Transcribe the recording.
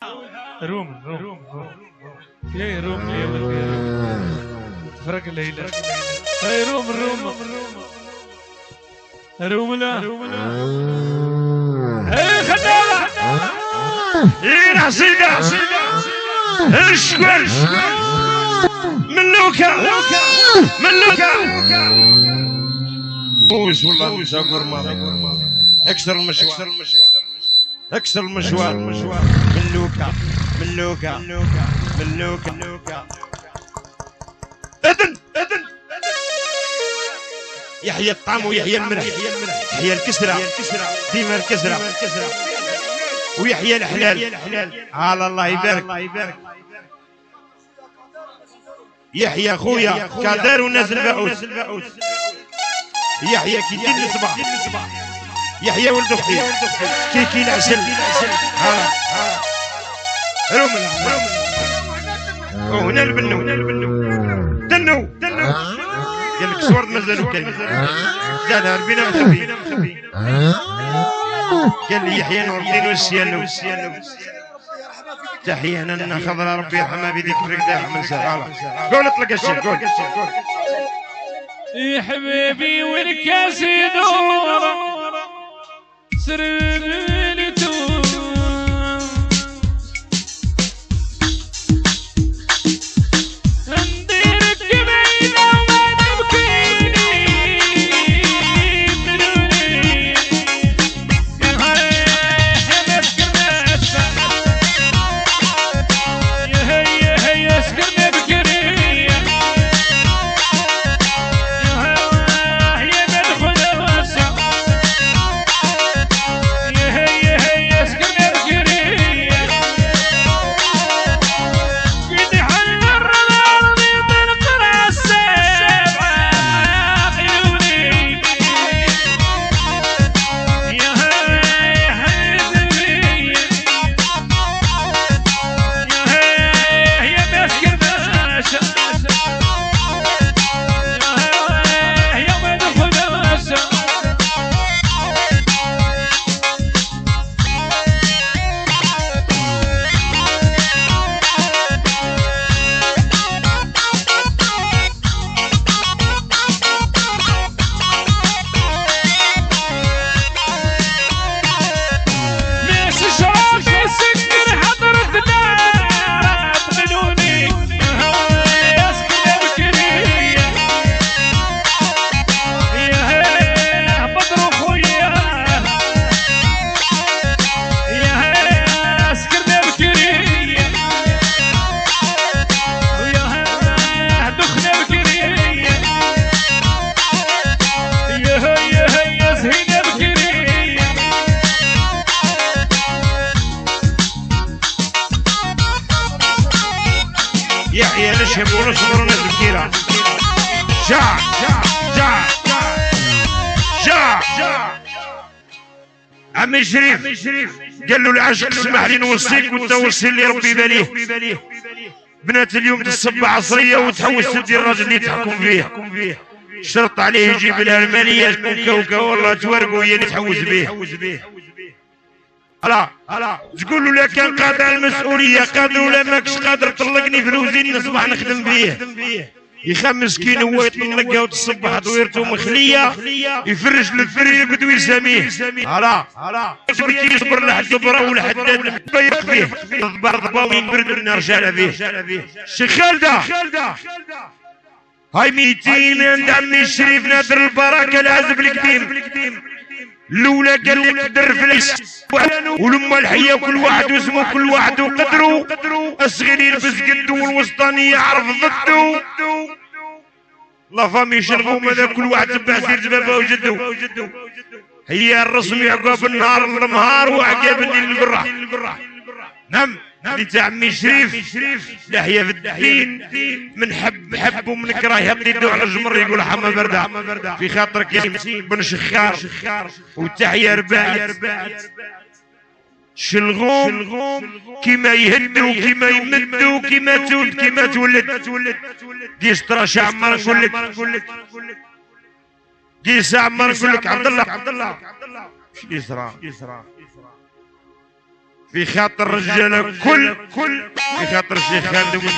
روم يا روم يا ولدي تفرق الليلة هاي روم لا هاي خدامة ايه حسيدة اشكر ملوكة فوز والله مش اقر ما اكسر المشوار ملوكة اذن يحيى الطعم ويحيى الملح يحيى الكسرة ديما الكسرة ويحيى الحلال على الله يبارك يحيى خويا كادر وناس الباؤوس يحيى كي يدير الصباح يحيى ولد اختي كي العسل رومنا وهنا البنو دنو قال لك صور مازالوا كاين قالها ربينا مخبي قال لي يحيى نور الدين والسيانو تحية لنا خضرا ربي يرحمها بذكرك داح من سهالة قول اطلق الشيء قول يا حبيبي والكاس يدور سربلتو يحيى نشهب ونصبر ونزل كيرا شاع عمي شريف قال له العاشق اسمح لي نوصيك وانت وصي لي ربي باليه بنات اليوم تصب عصريه وتحوس تدي الراجل اللي تحكم فيه شرط عليه يجيب لها الماليه تكون كوكا والله تورقوا هي اللي تحوس به هلا تقول له لا كان قادر على المسؤوليه قادر ولا ماكش قادر طلقني فلوسين نصبح نخدم بيه يخم مسكين هو يطلقها وتصبح دويرته مخليه يفرش للفري يقعد ويساميه هلا يصبر لحد برا ولا حداد يبيق فيه ضربه وينبرد النار شال فيه الشيخ خالده هاي 200 عند عمي الشريف نادر البركه العزب القديم الاولى قال لك در فليس ولما الحيه كل واحد واسمه كل واحد وقدره الصغير يلبس قده والوسطاني يعرف ضده لا فامي يشربوا ماذا كل واحد تبع سير زبابه وجده هي الرسم يعقب النهار المهار وعقاب الليل البراح نعم اللي عمي شريف لحيه في الدين من حب ومن كره يهبط يدو على الجمر يقول حما برده في خاطرك يا بن شخار وتحيا رباعي شلغوم كيما يهدوا كيما يمدوا كيما تولد قيس ترى شعمر نقول لك قيس عمر نقول لك عبد الله شو يسرى في خاطر الرجاله كل في خاطر الشيخ خالد